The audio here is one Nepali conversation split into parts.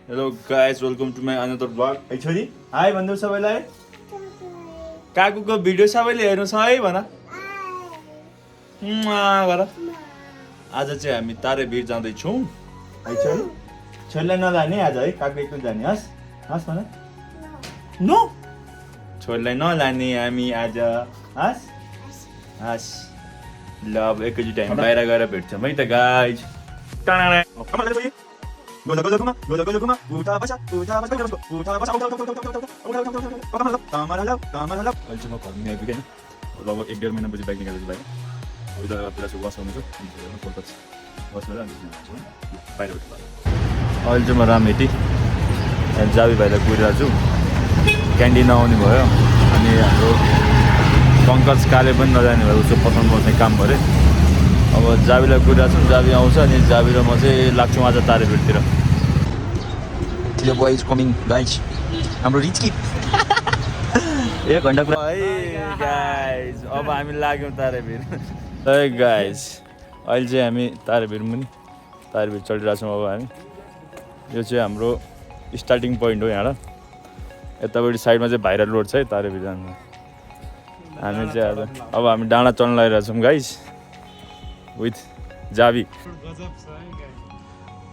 Hello guys, welcome to my another vlog. Hey छोरी, हाय भन्नु सबैलाई. काकुको भिडियो सबैले हेर्नुस् है भन. गर. आज चाहिँ हामी तारेभिर जाँदै छौं. है छोरी. छोरीलाई नलाने आज है, काकु एक्लै जाने हस. हस भन. नो. छोरीलाई नलाने हामी आज. हस. हस. ल अब एकैचोटि हामी बाहिर गएर भेट्छौँ है त गाइज. टाडा. Gola gola kuma, uta basa, tamara lau. अहिले म घरमा आइपुगेँ हैन. लगभग 1.5 महिनापछि बाइक निकालेको बाहिर. उता पुरा सु वास गर्नु छ. कोलकाता वास गरेर अनि बाहिर भेट्छु. अहिले चाहिँ म रामहेटी जावी भाइलाई कुरिरहेको छु. क्यान्टिन आउने भयो अनि हाम्रो पङ्कज काले पनि नजाने भयो. उसको पसन्द पर्ने काम भरे. अब जावीलाई कुरिरहेको छु. जावी आउँछ अनि जावी र म चाहिँ लाग्छौँ आज तारेभिरतिर. The boy is coming, guys. हाम्रो रिच किड 1 घण्टा पुरा. है गाइज अब हामी लाग्यौँ तारेभिर. है गाइज अहिले चाहिँ हामी तारेभिर मुनि तारेभिर चढिरहेको छौँ. अब हामी यो चाहिँ हाम्रो स्टार्टिङ पोइन्ट हो. यहाँ यतापट्टि साइडमा चाहिँ भाइरल रोड छ है तारेभिर जानु. हामी चाहिँ अब हामी डाँडा चढ्न लागिरहेको छौँ गाइज विथ जावी.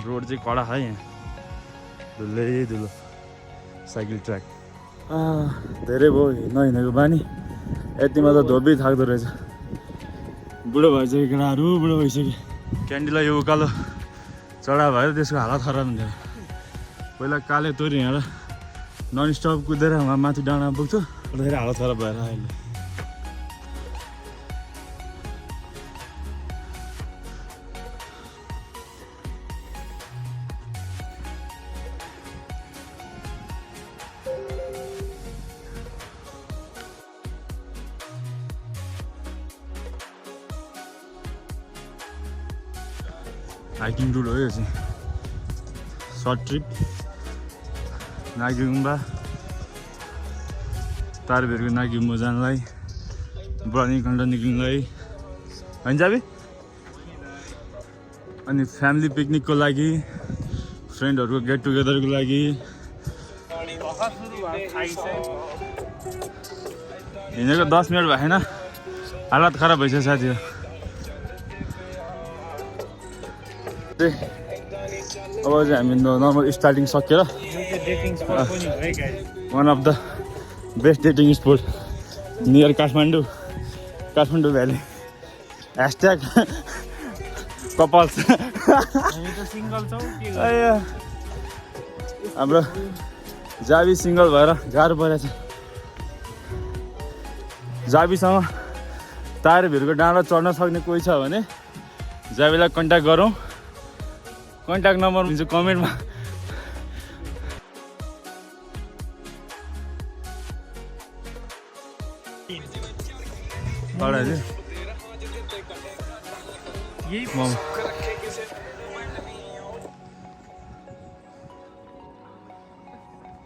रोड चाहिँ कडा है यहाँ. धुलो साइकल ट्र्याक. धेरै भयो नहिँडेको बानी. यतिमा त धोबी थाक्दो रहेछ. बुढो भइसक्यो केटाहरू, बुढो भइसक्यो. क्यान्डीलाई यो उकालो चढा भयो त्यसको हालत खराब हुन्थ्यो. पहिला काले तोरी हिँडेर नन स्टप कुदेर माथि डाँडामा पुग्थ्यो. धेरै हालत खराब भएर अहिले. हाइकिङ रुट हो यो चाहिँ. सर्ट ट्रिप नागी गुम्बा तारेभिरको नागी गुम्बा जानलाई ब्रनिकण्ड निक्लिनलाई होइन जाबी. अनि फ्यामिली पिकनिकको लागि फ्रेन्डहरूको गेट टुगेदरको लागि हिँडेको 10 मिनट भएन हालत खराब भइसक्यो साथीहरू. अब चाहिँ हामी नर्मल स्टार्टिङ सकेर one of the best dating spot near Kathmandu valley hashtag couples. हाम्रो जावी सिङ्गल भएर गाह्रो परेछ. जावीसँग तारेभिरको डाँडा चढ्न सक्ने कोही छ भने जावीलाई कन्ट्याक्ट गरौँ. कन्ट्याक्ट नम्बर हुन्छ कमेन्टमा.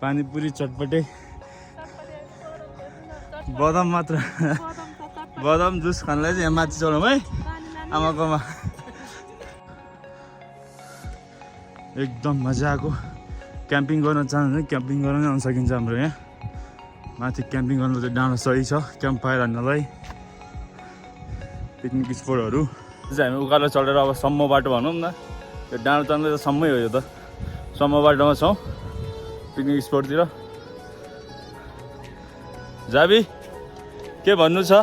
पानीपुरी चटपटे बदाम मात्र बदाम जुस खानलाई चाहिँ यहाँ माथि चढौँ है आमाकोमा. एकदम मजाको क्याम्पिङ गर्न चाहनुहुन्छ क्याम्पिङ गर्न आउन सकिन्छ. हाम्रो यहाँ माथि क्याम्पिङ गर्नु चाहिँ डाँडा सही छ. क्याम्प फायर हान्नलाई पिकनिक स्पोटहरू चाहिँ हामी उकालो चढेर अब सम्म बाटो भनौँ न. यो डाँडा चढ्नु त सम्मै हो. यो त सम्म बाटोमा छौँ पिकनिक स्पोटतिर. जाबी के भन्नु छ?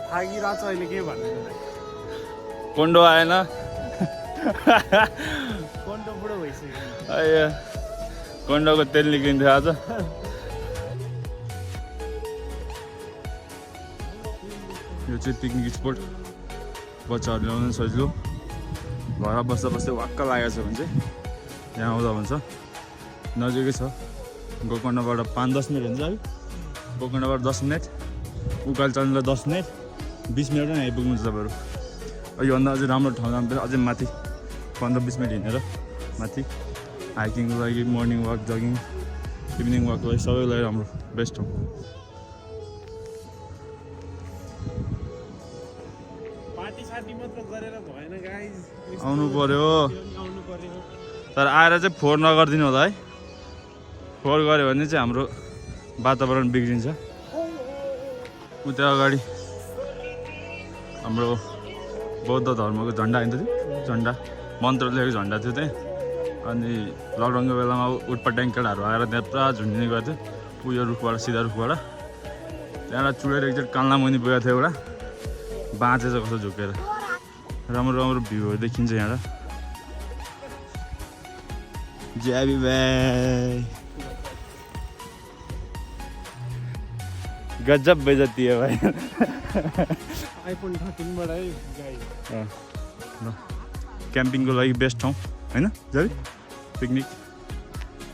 थाकिरहेको छ अहिले के भन्नु. कोन्डो आएन. कोन्डो बुढो भइसक्यो. कोन्डोको तेल निक्लिन्थ्यो आज. यो चाहिँ पिकनिक स्पोट. बच्चाहरू ल्याउनु सजिलो. घर बस्दा बस्दै वाक्क लागेको छ भने चाहिँ यहाँ आउँदा हुन्छ. नजिकै छ. गोकर्णबाट 5-10 मिनट हुन्छ है. गोकर्णबाट 10 मिनट. उकालो चढ्नुलाई 10 मिनट. 20 मिनटमा आइपुग्नुहुन्छ तपाईँहरू. योभन्दा अझै राम्रो ठाउँ जानु अझै माथि 15-20 मिनट हिँडेर माथि हाइकिङको लागि मर्निङ वाक जगिङ इभिनिङ वाकको लागि सबैको लागि राम्रो बेस्ट हो. आउनु पर्यो तर आएर चाहिँ फोहोर नगरिदिनु होला है. फोहोर गऱ्यो भने चाहिँ हाम्रो वातावरण बिग्रिन्छ। उता अगाडि हाम्रो बौद्ध धर्मको झन्डा आइन्थ्यो, झन्डा मन्त्र लेखेको झन्डा थियो त्यहाँ। अनि लकडाउनको बेलामा उटपट्याङ केटाहरू आएर त्यहाँ पुरा झुन्डिने गर्थ्यो उयो रुखबाट, सिधा रुखबाट। त्यहाँबाट चुडेर एकचोटि कान्ला मुनि पुगेको थियो एउटा, बाँचेछ कस्तो झुकेर। राम्रो राम्रो भ्यूहरू देखिन्छ यहाँबाट। ज्याबी भाइ गजब बेइज्जती है भाइ। आइफोन 13 बाट है गाई। ल क्याम्पिङको लागि बेस्ट ठाउँ होइन जाबी? पिकनिक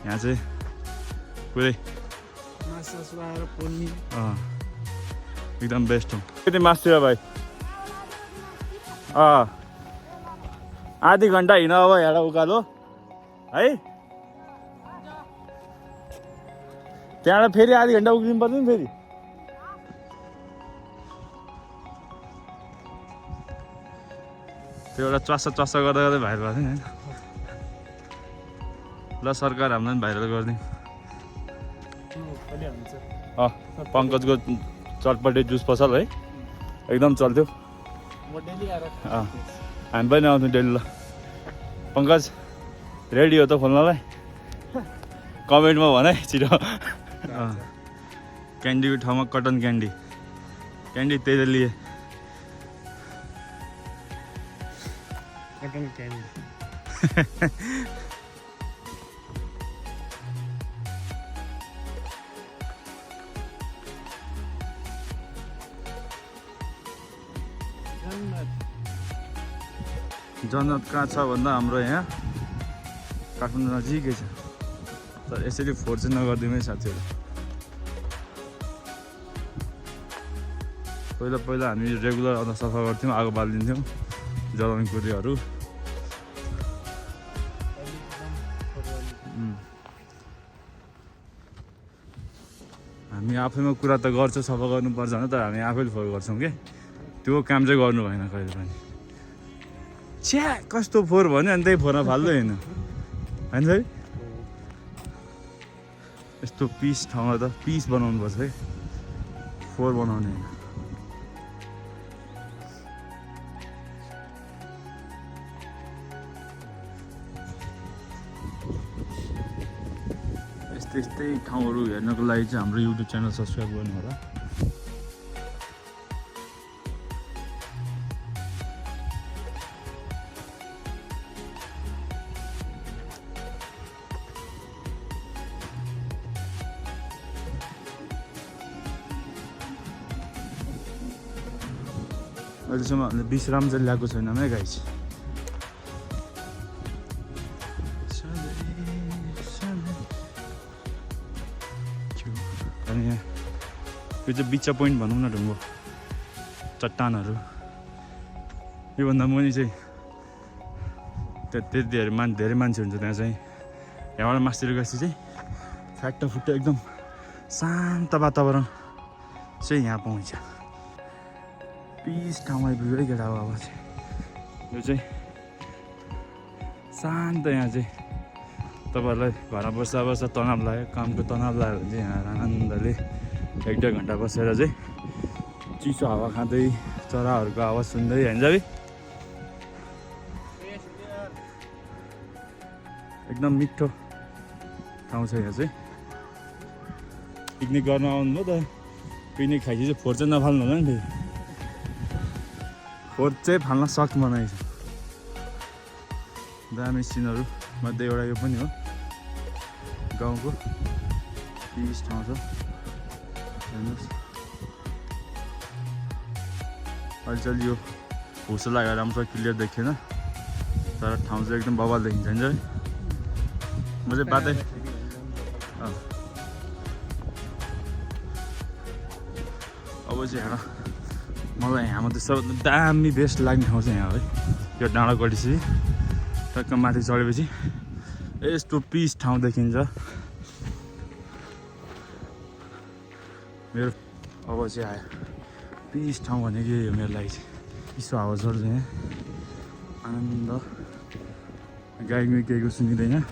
यहाँ चाहिँ पुरै मासु आएर पोल्ने एकदम बेस्ट ठाउँ। कति मासु थियो भाइ? आधी घन्टा हिँड अब यहाँ उकालो है। त्यहाँबाट फेरि आधी घन्टा उक्लिनु पर्छ नि फेरि। त्यो एउटा चस्सा गर्दा गर्दै भाइरल भएको थियो नि होइन? ल सरकार हामीलाई पनि भाइरल गरिदिउँ। पङ्कजको चटपटे जुस पसल है, एकदम चल्थ्यो। हामी पनि आउँछौँ डेली। ल पङ्कज रेडी हो त खोल्नलाई? कमेन्टमा भन है छिटो। क्यान्डीको ठाउँमा कटन क्यान्डी, क्यान्डी तेरे लिए। कटन क्यान्डी जन्नत कहाँ छ भन्दा हाम्रो यहाँ काठमाडौँ नजिकै छ। तर यसरी फोहोर चाहिँ नगरिदिउँ है साथीहरू। पहिला हामी रेगुलर अन्त सफा गर्थ्यौँ, आगो बालिदिन्थ्यौँ, जलाउने कुरीहरू। हामी आफैमा कुरा त गर्छौँ सफा गर्नुपर्छ भने, तर हामी आफैले फोहोर गर्छौँ कि त्यो काम चाहिँ गर्नु भएन कहिले पनि। छ्या कस्तो फोहोर भन्यो अनि त्यही फोहोरमा फाल्दै होइन होइन है। यस्तो पिस ठाउँमा त पिस बनाउनुपर्छ है, फोहोर बनाउने होइन। यस्तै ठाउँहरू हेर्नको लागि चाहिँ हाम्रो युट्युब च्यानल सब्सक्राइब गर्नु होला। अहिलेसम्म हामीले विश्राम चाहिँ ल्याएको छैनौँ है गाइस। अनि यहाँ यो चाहिँ बिचा पोइन्ट भनौँ न, ढुङ्गो चट्टानहरू। योभन्दा मुनि चाहिँ त्यति धेरै मान्छे हुन्छ त्यहाँ चाहिँ। यहाँबाट मास्तिर गएपछि चाहिँ फ्याट्टफुट्टो एकदम शान्त वातावरण चाहिँ यहाँ पाउँछ। पिस ठाउँमा आइपुग्यो है केटा। अब चाहिँ यो चाहिँ शान्त। यहाँ चाहिँ तपाईँहरूलाई घरमा बस्दा तनाव लाग्यो, कामको तनाव लाग्यो भने चाहिँ यहाँ आनन्दले 1-2 घन्टा बसेर चाहिँ चिसो हावा खाँदै चराहरूको आवाज सुन्दै होइन जाबी एकदम मिठो ठाउँ छ यहाँ चाहिँ। पिकनिक गर्न आउनुभयो त, पिकनिक खाइसकेपछि फोहोर चाहिँ नफाल्नु होला नि फेरि। फोहोर चाहिँ फाल्न सक् बनाएछ। दामी सिनहरू मध्ये एउटा यो पनि हो, गाउँको पिस ठाउँ छ हेर्नुहोस्। अहिले चाहिँ यो भुसो लगाएर राम्रोसँग क्लियर देखिएन, तर ठाउँ चाहिँ एकदम बवाल देखिन्छ नि। म चाहिँ बाटै अब चाहिँ हेर, मलाई यहाँ मात्रै सबभन्दा दामी बेस्ट लाग्ने ठाउँ चाहिँ यहाँ है। यो डाँडा गएपछि टक्क माथि चढेपछि यस्तो पिस ठाउँ देखिन्छ मेरो। अब चाहिँ आयो पिस ठाउँ भनेको यही हो मेरो लागि चाहिँ। पिसो हावा चढ्छ यहाँ, आनन्द, गाई केहीको सुनिँदैन।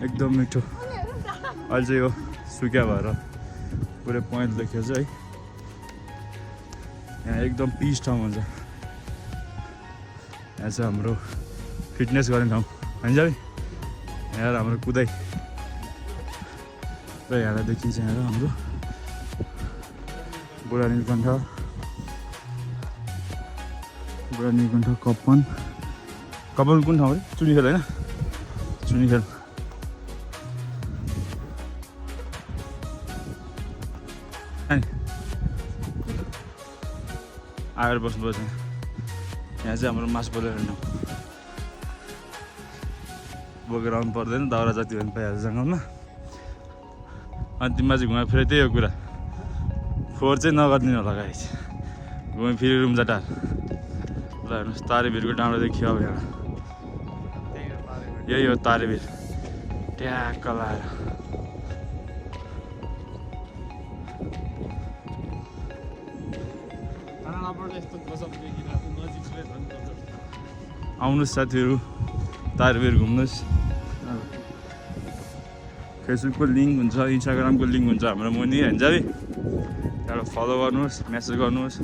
एकदम मिठो अहिले चाहिँ यो सुक्या भएर पुरै पोइन्ट देखियो चाहिँ है यहाँ एकदम पिस ठाउँ हुन्छ यहाँ चाहिँ हाम्रो फिटनेस गर्ने ठाउँ होइन है यहाँ हाम्रो कुदाइ र यहाँलाई देखिन्छ यहाँ हाम्रो बुढा नीलकण्ठ कपन कुन ठाउँ अरे चुनीखेल होइन चुनीखेल आएर बस्नुपर्छ यहाँ चाहिँ हाम्रो मास बोलेर हिँड्नु बोकेर आउनु पर्दैन दाउरा जति पनि पाइहाल्छ जङ्गलमा अन्तिममा चाहिँ घुमा फेरि त्यही हो कुरा फोहोर चाहिँ नगरिदिनु होला गाइस घुमी फेरि रुम्जाटार ल हेर्नुहोस् तारेभिरको डाँडोदेखि अब यहाँ यही हो तारेभिर ट्याक्क लाएर आउनुहोस् साथीहरू तारेभिर घुम्नुहोस् फेसबुकको लिङ्क हुन्छ इन्स्टाग्रामको लिङ्क हुन्छ हाम्रो मुनि होइन है त्यहाँबाट फलो गर्नुहोस् मेसेज गर्नुहोस्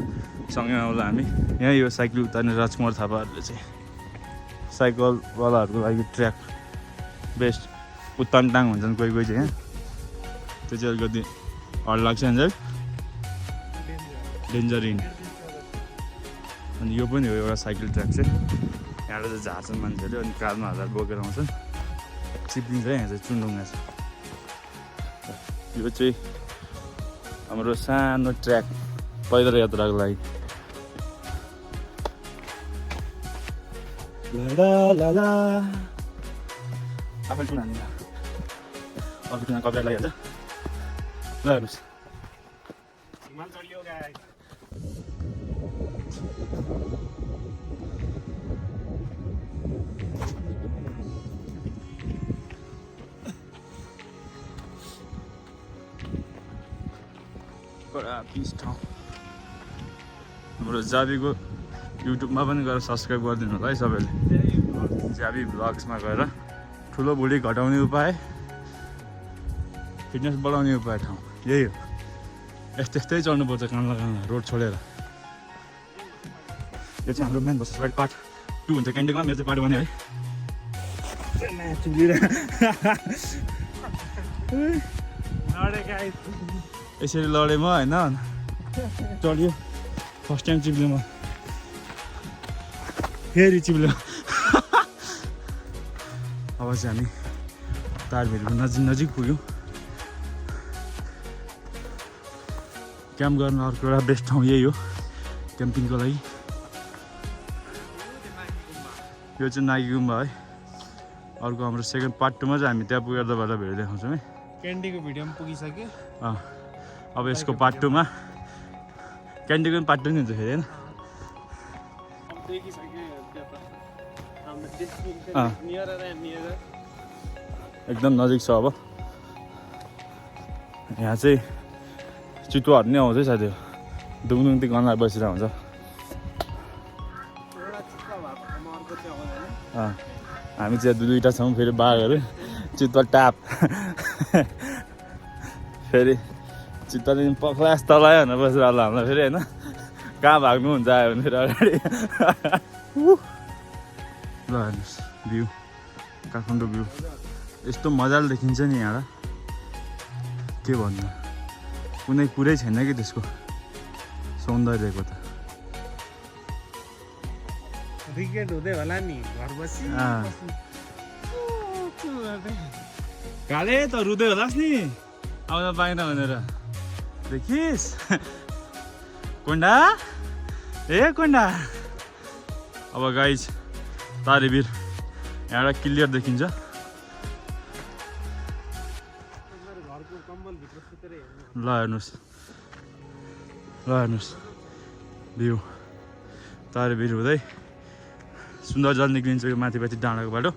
सँगै आउँला हामी यहीँ यो साइकल उतार्ने राजकुमार थापाहरूले चाहिँ साइकलवालाहरूको लागि ट्र्याक बेस्ट उत्तानटाङ हुन्छन् कोही कोही चाहिँ यहाँ त्यो चाहिँ अलिकति हड लाग्छ होइन डेन्जर इन अनि यो पनि हो एउटा साइकल ट्र्याक चाहिँ यहाँबाट चाहिँ झार्छन् मान्छेहरूले अनि कारमा हालेर बोकेर आउँछन् चिप्लिन्छ यहाँ चाहिँ चुन्डुङ्गा छ यो चाहिँ हाम्रो सानो ट्र्याक पैदल यात्राको लागि आफै सुन हाल्नु अर्को टुना कपडा लगाइहाल्छ ल हेर्नुहोस् पिस ठाउँ हाम्रो जाबीको युट्युबमा पनि गएर सब्सक्राइब गरिदिनु होला है सबैले जाबी भ्लग्समा गएर ठुलो भुँडी घटाउने उपाय फिटनेस बढाउने उपाय ठाउँ यही हो यस्तै चढ्नुपर्छ कान्ला रोड छोडेर यो चाहिँ हाम्रो मेन भर्सेस वाइल्ड पार्ट 2 हुन्छ क्यान्डिङमा मेरो चाहिँ पार्ट 1 है यसरी लडेँ म होइन चढ्यो फर्स्ट टाइम चिप्ल्यो म फेरि चिप्ल्यो अब चाहिँ हामी तारभिरको नजिक पुग्यौँ क्याम्प गर्न अर्को एउटा बेस्ट ठाउँ यही हो क्याम्पिङको लागि यो चाहिँ नागी गुम्बा है अर्को हाम्रो सेकेन्ड पार्ट 2 मा चाहिँ हामी त्यहाँ पुगेर तपाईँलाई भिडियो देखाउँछौँ है क्यान्डीको भिडियो पनि पुगिसक्यो अब यसको पार्ट 2 मा क्यान्डीको पनि पार्ट 2 नि हुन्छ फेरि होइन एकदम नजिक छ अब यहाँ चाहिँ चितुवाहरू नै आउँछ है साथीहरू दुङदुङ ती गन्दा बसेर हुन्छ हामी चाहिँ दुईवटा छौँ फेरि बाघहरू चितुवा टाप फेरि चितुवाले पक्लास तलायो भनेर बसेर होला हामीलाई फेरि होइन कहाँ भाग्नुहुन्छ आयो भने फेरि अगाडि ल हेर्नुहोस् भ्यू काठमाडौँ भ्यू यस्तो मजाले देखिन्छ नि यहाँ के भन्नु कुनै कुरै छैन कि त्यसको सौन्दर्यको त रिग्रेट हुँदै होला नि घर बसी काले त रुँदै होलास् नि आउन पाएन भनेर देखिस् कोन्डा ए कोन्डा अब गाइज तारेभिर यहाँबाट क्लियर देखिन्छ ल हेर्नुहोस् भ्यू तारेभिर हुँदै सुन्दर जल निक्लिन्छ यो माथिपट्टि डाँडाको बाटो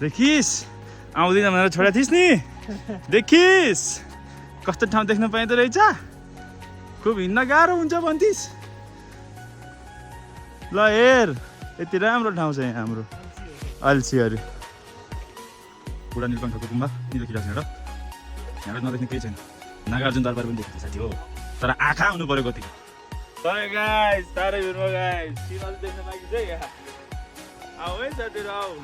देखिस् आउँदिन भनेर छोडा थिइस् नि देखिस् कस्तो ठाउँ देख्न पाइँदो रहेछ खुब हिँड्न गाह्रो हुन्छ भन्थिस् ल हेर यति राम्रो ठाउँ छ यहाँ हाम्रो अल्छीहरू बुढा नीलकण्ठको गुम्बा नि देखिरहेको छ र यहाँ नदेख्ने केही छैन नागार्जुन दरबार पनि देखिन्छ साथी हो तर आँखा हुनु पर्यो कति गाइस तारेभिरमा गाइस सिमाल देख्न बाँकी छ यहाँ आऊ है साथीहरू आऊ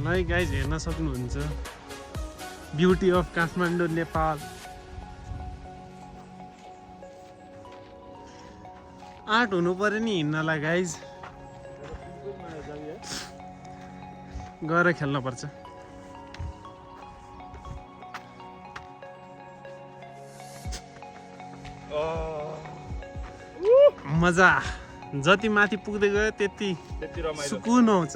लाइक गाइज हेर्न सक्नुहुन्छ beauty of Kathmandu Nepal art हुनु पर्यो नि हिँड्नलाई गाइज गएर खेल्न पर्छ मजा जति माथि पुग्दै गयो त्यति सुकुन आउँछ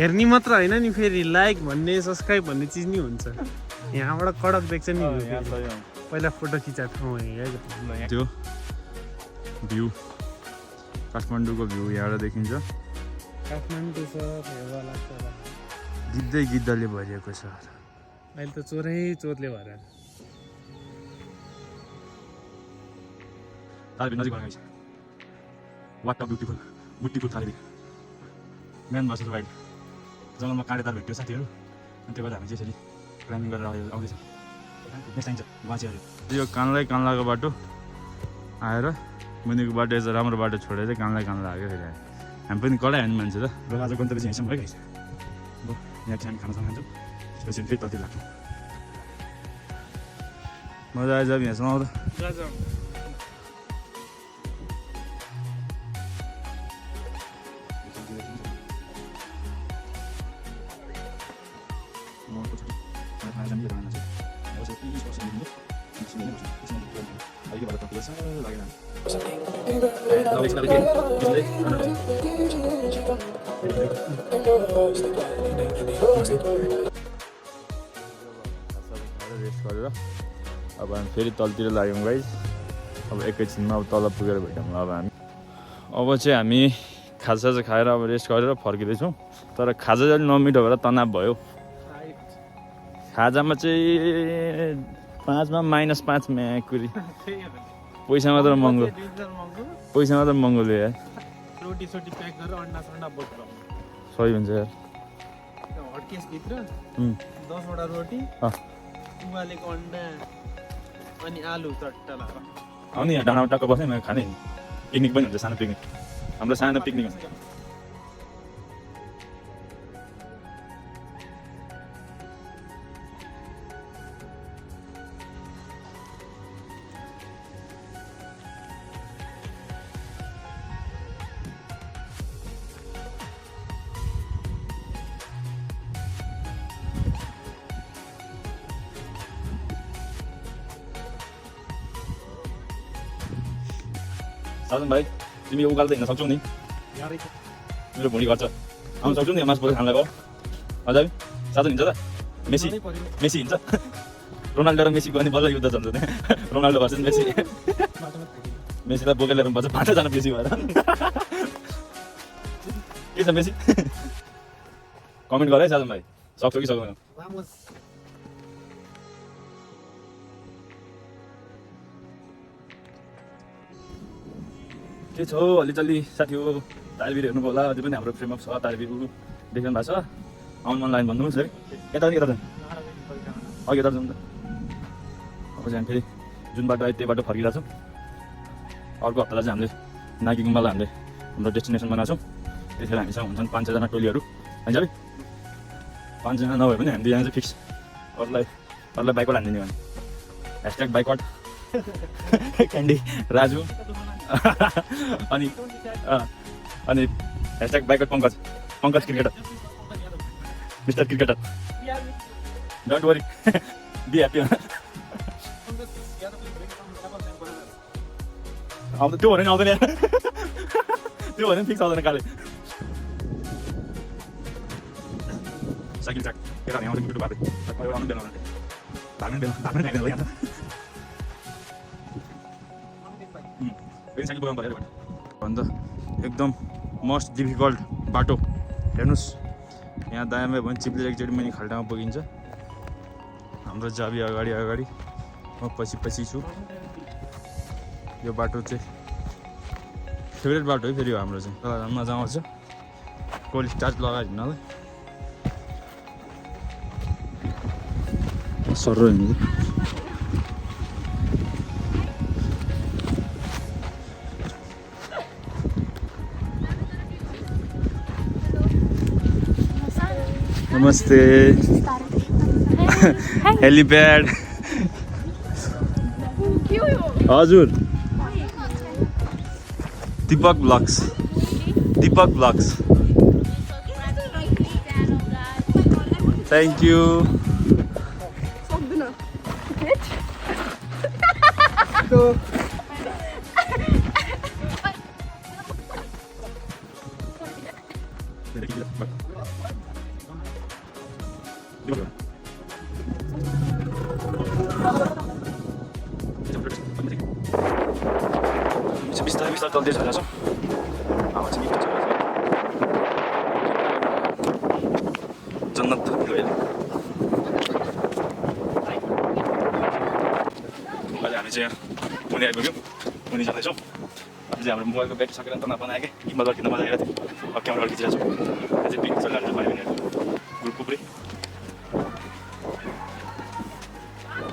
हेर्ने मात्र होइन नि फेरि लाइक भन्ने सब्सक्राइब भन्ने चिज नि हुन्छ यहाँबाट कडक देख्छ नि पहिला फोटो खिचाएको ठाउँ त्यो भ्यू काठमाडौँको भ्यू यहाँबाट देखिन्छ काठमाडौँ सर गिद्धै गिद्धले भरिएको छ अहिले त चोरै चोरले भएर तारेभिर नजिक भएर वाट beautiful beautiful Tarebhir man versus wild जङ्गलमा काँडेदार भेट्यो साथीहरू अनि त्यो भएर हामी चाहिँ यसरी क्लाइम्बिङ गरेर आउँदैछौँ फिट्नेस चाहिन्छ बाँचेहरू यो कानलाई कान्लाको बाटो आएर मुनिको बाटो यस्तो राम्रो बाटो छोडेर चाहिँ कानलाई कान्ला आयो फेरि हामी पनि कडै हामी मान्छे र आज गन्तव्य चाहिँ यहाँसम्म है अब यहाँ चाहिँ हामी खानासँग खान्छौँ त्यसपछि फेरि तलतिर लाग्छौँ मजा आएछ अब यहाँसम्म आउँदा रेस्ट गरेर अब हामी फेरि तलतिर लाग्यौँ गाइस अब एकैछिनमा अब तल पुगेर भेटौँ अब चाहिँ हामी खाजा चाहिँ खाएर अब रेस्ट गरेर फर्किँदैछौँ तर खाजा चाहिँ नमिठो भएर तनाव भयो खाजामा चाहिँ 5 मा -5 म्याकुरी पैसा मात्र महँगो ल्यायो यार रोटी सोटी प्याक गरेर अन्डा सन्डा बोक्नु सही हुन्छ यार हटकेस भित्र 10 वटा रोटी उबालेको अन्डा अनि आलु चट्टा लगाएर आउने यहाँ डाँडामा टक्क बस्ने मैले खाने पिकनिक पनि हुन्छ सानो पिकनिक हाम्रो सानो पिकनिक हुन्छ साजन भाइ तिमी उकालो त हिँड्न सक्छौ नि मेरो भुँडी घट्छ आउनु सक्छौ नि मासु खान लगाऊ हजुर साजन हिँड्छ त मेसी हिँड्छ रोनाल्डो र मेसी गर्ने बल्ल युद्ध चल्छ त्यहाँ रोनाल्डो भर्सेस मेसी मेसीलाई बोकेर ल्याउनु पर्छ 5 जना मेसी भएर के छ मेसी कमेन्ट गर है साजन भाइ सक्छौ कि सक्दैन के छ अलिचल्ली साथी हो तारेभिर हेर्नु होला त्यो पनि हाम्रो फ्रेम अफ छ तारेभिर देख्नु भएको छ आउनु मन लाग्यो भन्नुहोस् है यता जाउँ अघि यता जाउँ त अब चाहिँ हामी फेरि जुन बाटो आयो त्यो बाटो फर्किरहेको छौँ अर्को हप्तालाई चाहिँ हामीले नाकी गुम्बालाई हामीले हाम्रो डेस्टिनेसन बनाएको छौँ त्यतिखेर हामीसँग हुन्छन् 5-6 जना टोलीहरू होइन पाँचजना नभए पनि हामी दुईजना चाहिँ फिक्स अरूलाई बाइकवाट हानिदिने भने ह्यासट्याग बाइकवाट क्यान्डी राजु अनि ह्यासट्याग बाइकवाट Pankaj cricketer mister cricketer don't worry be happy आउँदा त्यो भने आउँदैन त्यो भने फिक्स आउँदैन काले साइकल ट्र्याक केटा यहाँ मिठो बाटो आउनु बेला साइकल बोलाउनु पऱ्यो भन्दा एकदम मोस्ट डिफिकल्ट बाटो हेर्नुहोस् यहाँ दायाँमा भने चिप्लेर एकचोटि मैले खाल्टामा पुगिन्छ हाम्रो जाबी अगाडि म पछि छु यो बाटो चाहिँ फेभरेट बाटो है फेरि हाम्रो चाहिँ तर मजा आउँछ कोल्ड स्टार्च लगाइदिनुलाई सरर हिँड्नु नमस्ते हेलिप्याड हजुर दीपक ब्लग्स थ्याङ्क यू बिस्तारै चल्दै छ जन्नत अहिले हामी चाहिँ मुनि आइपुग्यौँ मुनि जाँदैछौँ अहिले चाहिँ हाम्रो मोबाइलको ब्याट्री सकेर त नबनायो कि मजा खिच्न मजा आइरहेको थियो अब क्यामेरा खिचिरहेको छु यहाँ चाहिँ पिक चलिरहेको छ भाइ बहिनीहरू ग्रुप पुरै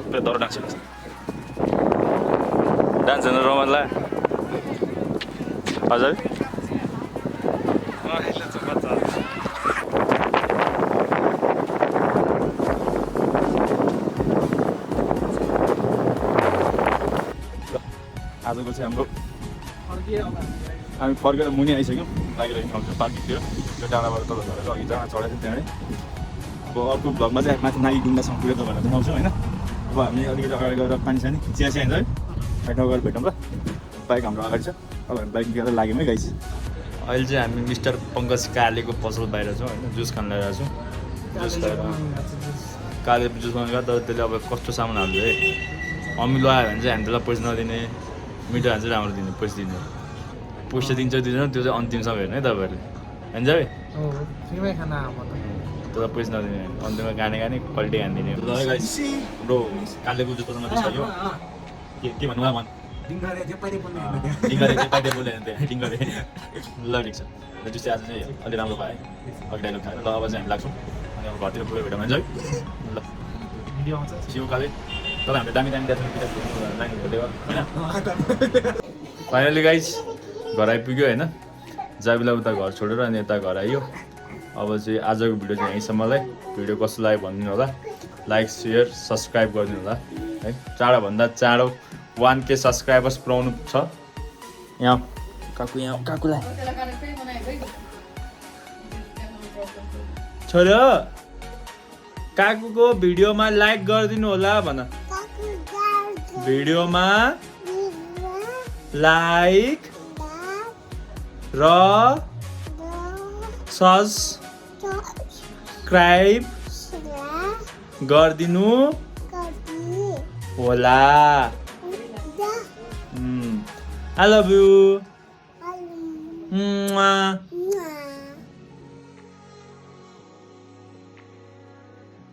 पुरा डर डान्स हेर्नु रमाइलो हजुर आजको चाहिँ हाम्रो हामी फर्केर मुनि आइसक्यौँ लागिरहेको ठाउँ छ पार्किङतिर त्यो डाँडाबाट तल झरेर अघि जहाँ चढाएको थियो त्यहाँबाट अब अर्को भ्लगमा चाहिँ माथि नागी डुङ्गासम्म पुगेको भनेर देखाउँछौँ होइन अब हामी अलिकति अगाडि गएर पानी सानी चिया चिया हुन्छ है ठाउँ गएर भेटौँ ल बाइक हाम्रो अगाडि छ अब हामी बाइक लिएर लाग्यौँ है गाइस अहिले चाहिँ हामी मिस्टर पङ्कज कालेको पसल बाहिर छौँ होइन जुस खान लगाइरहेको छौँ जुस खाएर काले जुस बनाउनु गयो तर त्यसले अब कस्तो सामान हाल्छ है अमिलो आयो भने चाहिँ हामी त्यसलाई पैसा नदिने मिठो हाल्छ राम्रो दिने पैसा दिने पैसा दिन्छ दिँदैन त्यो चाहिँ अन्तिमसम्म हेर्नु है तपाईँहरूले हुन्छ है त्यसलाई पैसा नदिने अन्तिममा गाने क्वालिटी हानिदिने ल गाइस हाम्रो कालेको जुस पसलमा छ यो के भन्नु मन डिङ्गरे ल ठिक छ जुस चाहिँ आज चाहिँ अलिक राम्रो पाएँ अघि डाइलग खाएर ल अब चाहिँ हामी लाग्छौँ अनि अब घरतिर पुगेर भेटौँ हुन्छ है ल सिउ काले तर हामीले दामी फाइनली गाइस घर आइपुग्यो होइन जाबीलाई उता घर छोडेर अनि यता घर आइयो अब चाहिँ आजको भिडियो चाहिँ यहीँसम्मलाई भिडियो कस्तो लाग्यो भनिदिनु होला लाइक सेयर सब्सक्राइब गरिदिनु होला है चाँडोभन्दा चाँडो 1K सब्सक्राइबर्स पुऱ्याउनु छ यहाँ काकुलाई छोरो काकुको भिडियोमा लाइक गरिदिनु होला भन भिडियोमा लाइक र सब्सक्राइब गरिदिनु होला I love you.